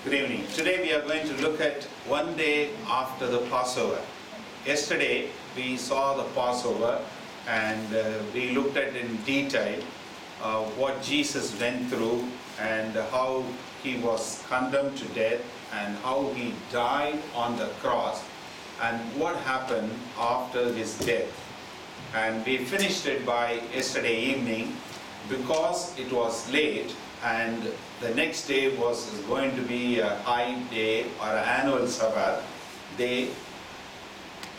Good evening. Today we are going to look at one day after the Passover. Yesterday we saw the Passover and we looked at in detail what Jesus went through and how he was condemned to death and how he died on the cross and what happened after his death. And we finished it by yesterday evening because it was late and the next day was going to be a high day or an annual Sabbath. They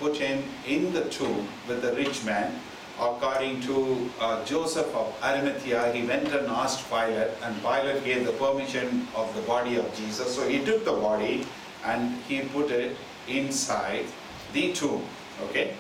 put him in the tomb with the rich man. According to Joseph of Arimathea, he went and asked Pilate, and Pilate gave the permission of the body of Jesus. So he took the body and he put it inside the tomb. Okay.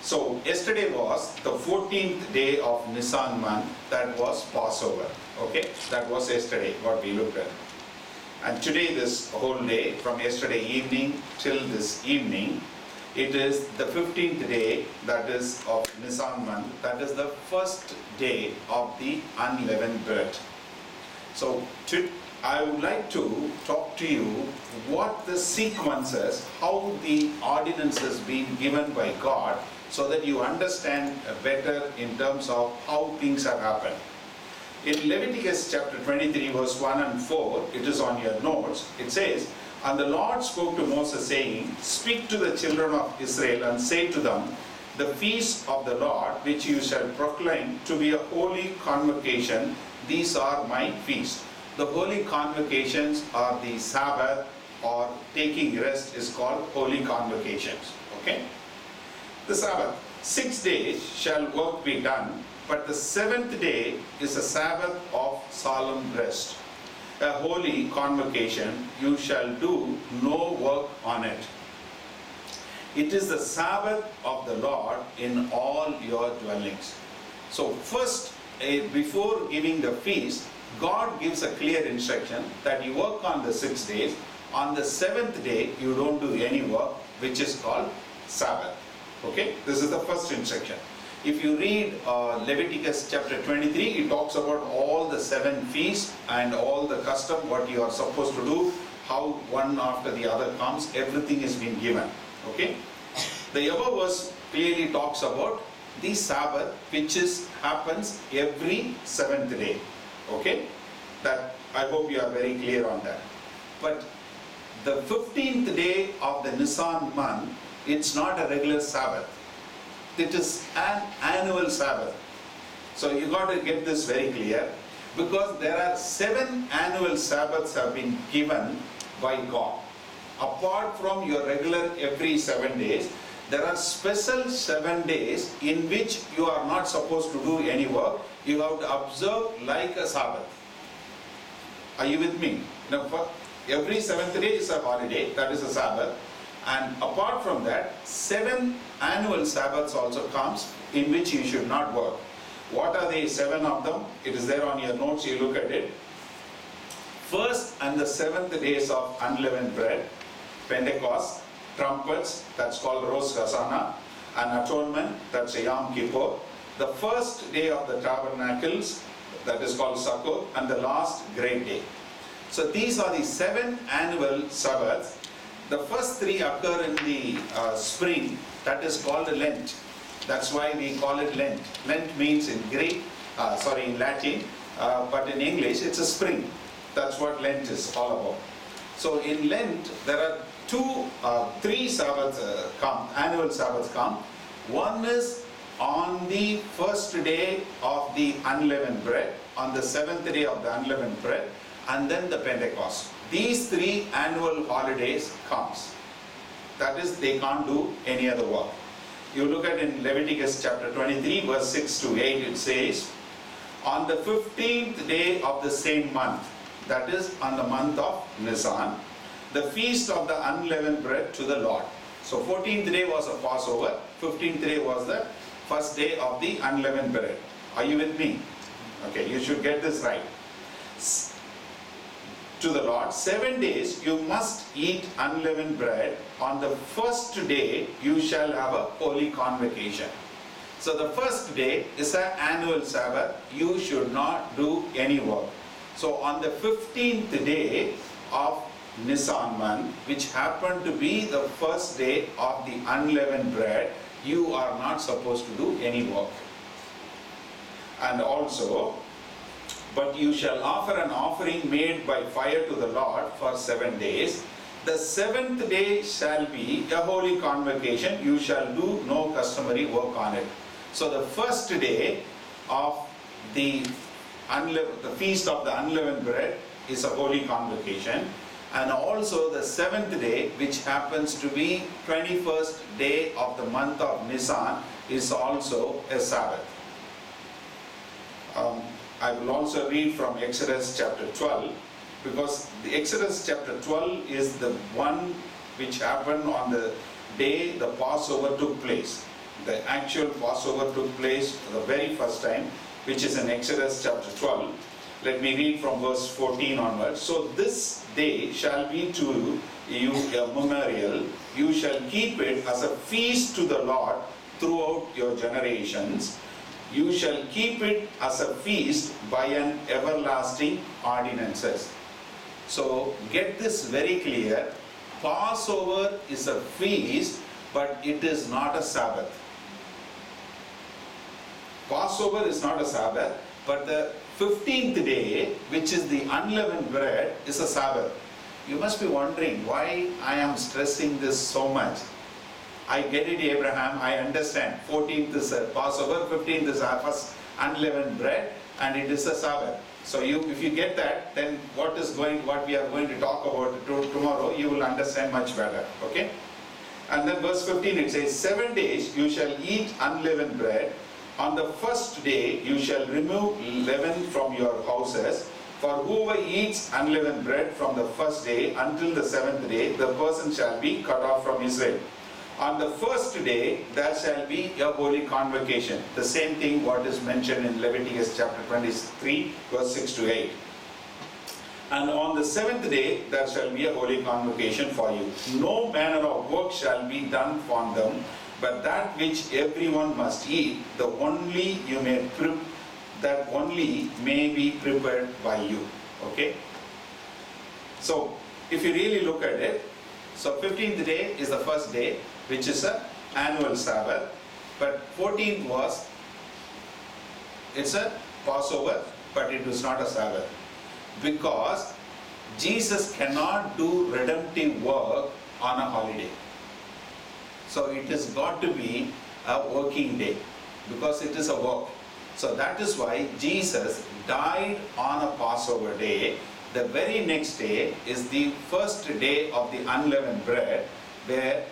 So yesterday was the 14th day of Nisan month, that was Passover. Okay, that was yesterday what we looked at. And today, this whole day, from yesterday evening till this evening, it is the 15th day, that is of Nisan month, that is the first day of the unleavened bread. So I would like to talk to you what the sequences, how the ordinance has been given by God, so that you understand better in terms of how things have happened. In Leviticus chapter 23 verse 1 and 4, it is on your notes, it says, "And the Lord spoke to Moses saying, Speak to the children of Israel and say to them, The feast of the Lord which you shall proclaim to be a holy convocation, these are my feasts." The holy convocations are the Sabbath or taking rest is called holy convocations. Okay? The Sabbath. 6 days shall work be done, but the 7th day is a Sabbath of solemn rest. A holy convocation, you shall do no work on it. It is the Sabbath of the Lord in all your dwellings. So first, before giving the feast, God gives a clear instruction that you work on the 6 days. On the 7th day, you don't do any work, which is called Sabbath. Okay, this is the first instruction. If you read Leviticus chapter 23, it talks about all the 7 feasts and all the custom, what you are supposed to do, how one after the other comes, everything is being given. Okay, the above verse clearly talks about the Sabbath, which happens every 7th day. Okay, that I hope you are very clear on that. But the 15th day of the Nisan month, it's not a regular Sabbath. It is an annual Sabbath. So you got to get this very clear, because there are 7 annual Sabbaths have been given by God. Apart from your regular every 7 days, there are special 7 days in which you are not supposed to do any work. You have to observe like a Sabbath. Are you with me? Now, every 7th day is a holiday, that is a Sabbath. And apart from that, 7 annual Sabbaths also comes in which you should not work. What are the 7 of them? It is there on your notes, you look at it. First and the 7th days of unleavened bread, Pentecost, trumpets, that's called Rosh Hashanah, and atonement, that's a Yom Kippur. The first day of the tabernacles, that is called Sukkot, and the last great day. So these are the 7 annual Sabbaths. The first 3 occur in the spring, that is called Lent. That's why we call it Lent. Lent means in in Latin, but in English it's a spring. That's what Lent is all about. So in Lent, there are 3 Sabbaths annual Sabbaths come. One is on the first day of the unleavened bread, on the 7th day of the unleavened bread, and then the Pentecost. These 3 annual holidays comes. That is, they can't do any other work. You look at in Leviticus chapter 23 verse 6 to 8, it says, "On the 15th day of the same month," that is on the month of Nisan, "the feast of the unleavened bread to the Lord." So 14th day was a Passover, 15th day was the first day of the unleavened bread. Are you with me? Okay, you should get this right. To the Lord, 7 days you must eat unleavened bread. On the first day you shall have a holy convocation. So the first day is an annual Sabbath. You should not do any work. So on the 15th day of Nisan month, which happened to be the first day of the unleavened bread, you are not supposed to do any work. And also, but you shall offer an offering made by fire to the Lord for 7 days. The 7th day shall be a holy convocation. You shall do no customary work on it. So the first day of the feast of the unleavened bread is a holy convocation. And also the 7th day, which happens to be 21st day of the month of Nisan, is also a Sabbath. I will also read from Exodus chapter 12, because the Exodus chapter 12 is the one which happened on the day the Passover took place. The actual Passover took place for the very first time, which is in Exodus chapter 12. Let me read from verse 14 onwards. So this day shall be to you a memorial. You shall keep it as a feast to the Lord throughout your generations. You shall keep it as a feast by an everlasting ordinances. So get this very clear. Passover is a feast, but it is not a Sabbath. Passover is not a Sabbath, but the 15th day, which is the unleavened bread, is a Sabbath. You must be wondering why I am stressing this so much. I get it, Abraham, I understand. 14th is a Passover, 15th is our first unleavened bread, and it is a Sabbath. So if you get that, then what we are going to talk about tomorrow, you will understand much better. Okay? And then verse 15 it says, 7 days you shall eat unleavened bread. On the first day you shall remove leaven from your houses. For whoever eats unleavened bread from the first day until the 7th day, the person shall be cut off from Israel. On the first day there shall be a holy convocation. The same thing what is mentioned in Leviticus chapter 23 verse 6 to 8. And on the 7th day there shall be a holy convocation for you. No manner of work shall be done on them, but that which everyone must eat, that only may be prepared by you. Okay? So if you really look at it, so 15th day is the first day, which is an annual Sabbath, but 14th it's a Passover, but it was not a Sabbath, because Jesus cannot do redemptive work on a holiday. So it has got to be a working day, because it is a work. So that is why Jesus died on a Passover day. The very next day is the first day of the unleavened bread, where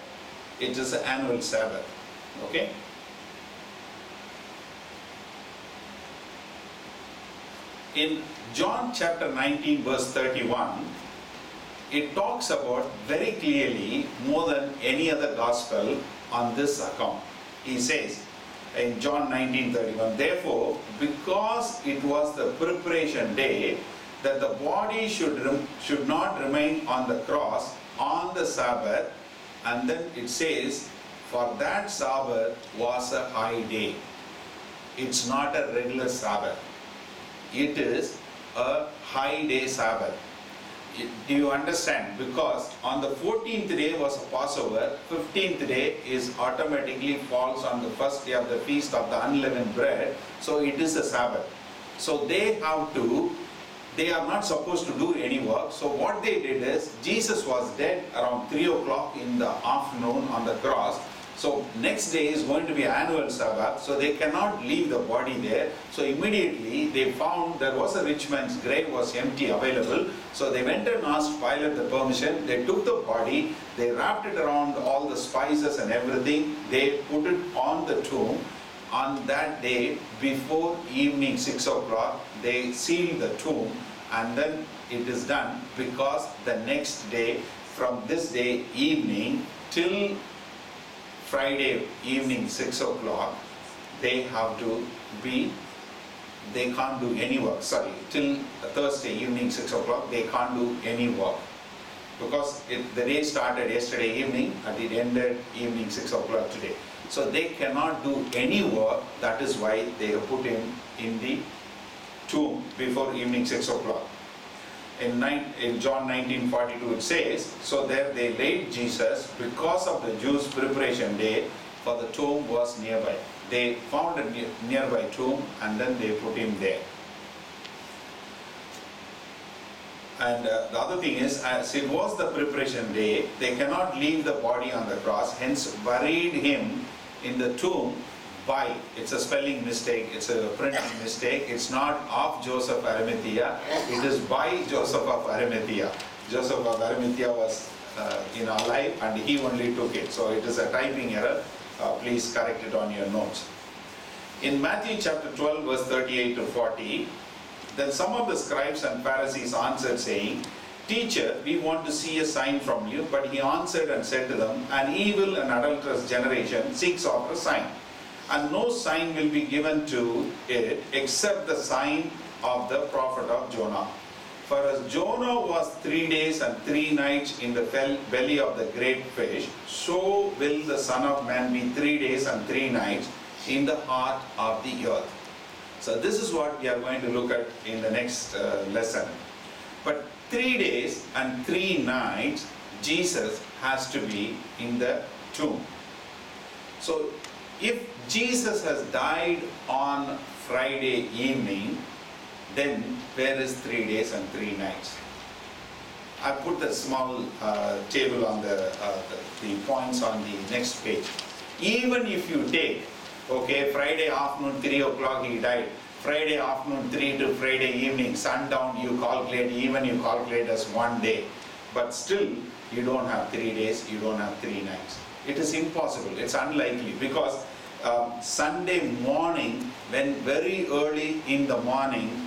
it is an annual Sabbath. Okay? In John chapter 19 verse 31, it talks about very clearly, more than any other gospel, on this account. He says in John 19:31, therefore, because it was the preparation day, that the body should not remain on the cross on the Sabbath, and then it says, for that Sabbath was a high day. It's not a regular Sabbath. It is a high day Sabbath. Do you understand? Because on the 14th day was a Passover, 15th day is automatically falls on the first day of the feast of the unleavened bread, so it is a Sabbath. So they are not supposed to do any work. So what they did is, Jesus was dead around 3 o'clock in the afternoon on the cross. So next day is going to be annual Sabbath, so they cannot leave the body there. So immediately they found there was a rich man's grave was empty, available. So they went and asked Pilate the permission. They took the body, they wrapped it around all the spices and everything. They put it on the tomb. On that day, before evening 6 o'clock, they sealed the tomb, and then it is done, because the next day, from this day evening till Friday evening 6 o'clock, they can't do any work. Till Thursday evening 6 o'clock, they can't do any work. Because the day started yesterday evening and it ended evening 6 o'clock today. So they cannot do any work. That is why they have put him in the tomb before evening 6 o'clock. in John 19:42 it says, so there they laid Jesus because of the Jews' preparation day, for the tomb was nearby. They found a nearby tomb and then they put him there. And the other thing is, as it was the preparation day, they cannot leave the body on the cross, hence buried him in the tomb by, it's a spelling mistake, it's a printing mistake, it's not of Joseph Arimathea, it is by Joseph of Arimathea. Joseph of Arimathea was alive and he only took it, so it is a typing error. Please correct it on your notes. In Matthew chapter 12 verse 38 to 40, then some of the scribes and Pharisees answered, saying, Teacher, we want to see a sign from you. But he answered and said to them, An evil and adulterous generation seeks after a sign, and no sign will be given to it except the sign of the prophet of Jonah. For as Jonah was 3 days and 3 nights in the belly of the great fish, so will the Son of Man be 3 days and 3 nights in the heart of the earth. So this is what we are going to look at in the next lesson. But 3 days and 3 nights, Jesus has to be in the tomb. So if Jesus has died on Friday evening, then where is 3 days and 3 nights? I put the small table on the points on the next page. Even if you take, okay, Friday afternoon 3 o'clock he died, Friday afternoon 3 to Friday evening, sundown, you calculate as 1 day. But still, you don't have 3 days, you don't have 3 nights. It is impossible, it's unlikely, because Sunday morning, when very early in the morning,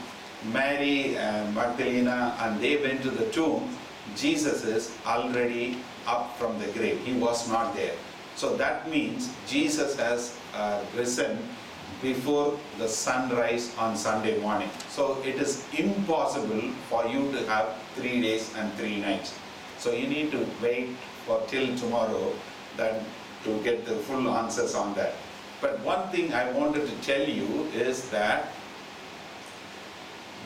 Mary and Magdalena and they went to the tomb, Jesus is already up from the grave. He was not there. So that means Jesus has risen before the sunrise on Sunday morning. So it is impossible for you to have 3 days and 3 nights. So you need to wait for till tomorrow then to get the full answers on that. But one thing I wanted to tell you is that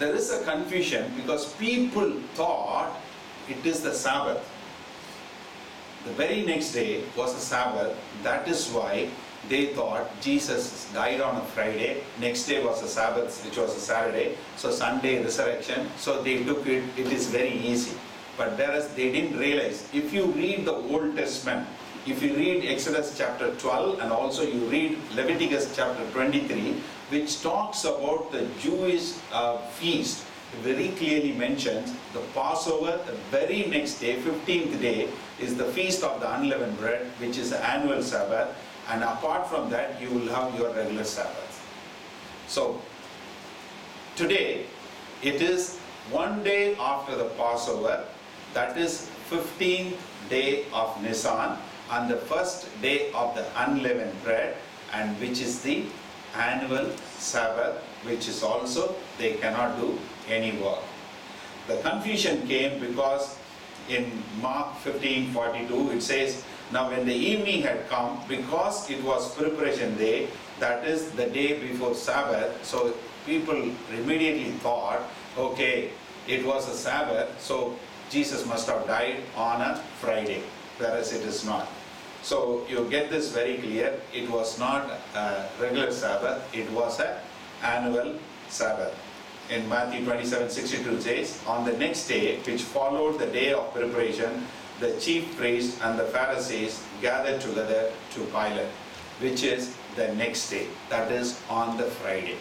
there is a confusion because people thought it is the Sabbath. The very next day was a Sabbath. That is why they thought Jesus died on a Friday. Next day was a Sabbath, which was a Saturday. So Sunday resurrection. So they took it. It is very easy. But whereas they didn't realize, if you read the Old Testament, if you read Exodus chapter 12 and also you read Leviticus chapter 23, which talks about the Jewish feast, very clearly mentions the Passover, the very next day, 15th day, is the feast of the unleavened bread, which is the annual Sabbath, and apart from that, you will have your regular Sabbath. So, today, it is 1 day after the Passover, that is 15th day of Nisan, and the first day of the unleavened bread, and which is the annual Sabbath, which is also they cannot do any work. The confusion came because in Mark 15:42 it says, now when the evening had come, because it was preparation day, that is the day before Sabbath, so people immediately thought, okay, it was a Sabbath, so Jesus must have died on a Friday, whereas it is not. So you get this very clear, it was not a regular Sabbath, it was an annual Sabbath. In Matthew 27:62 says, on the next day, which followed the day of preparation, the chief priests and the Pharisees gathered together to Pilate, which is the next day, that is on the Friday.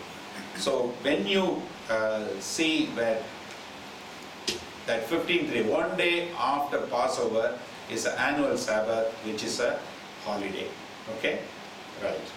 So when you see that 15th day, 1 day after Passover, is an annual Sabbath, which is a holiday. Okay? Right.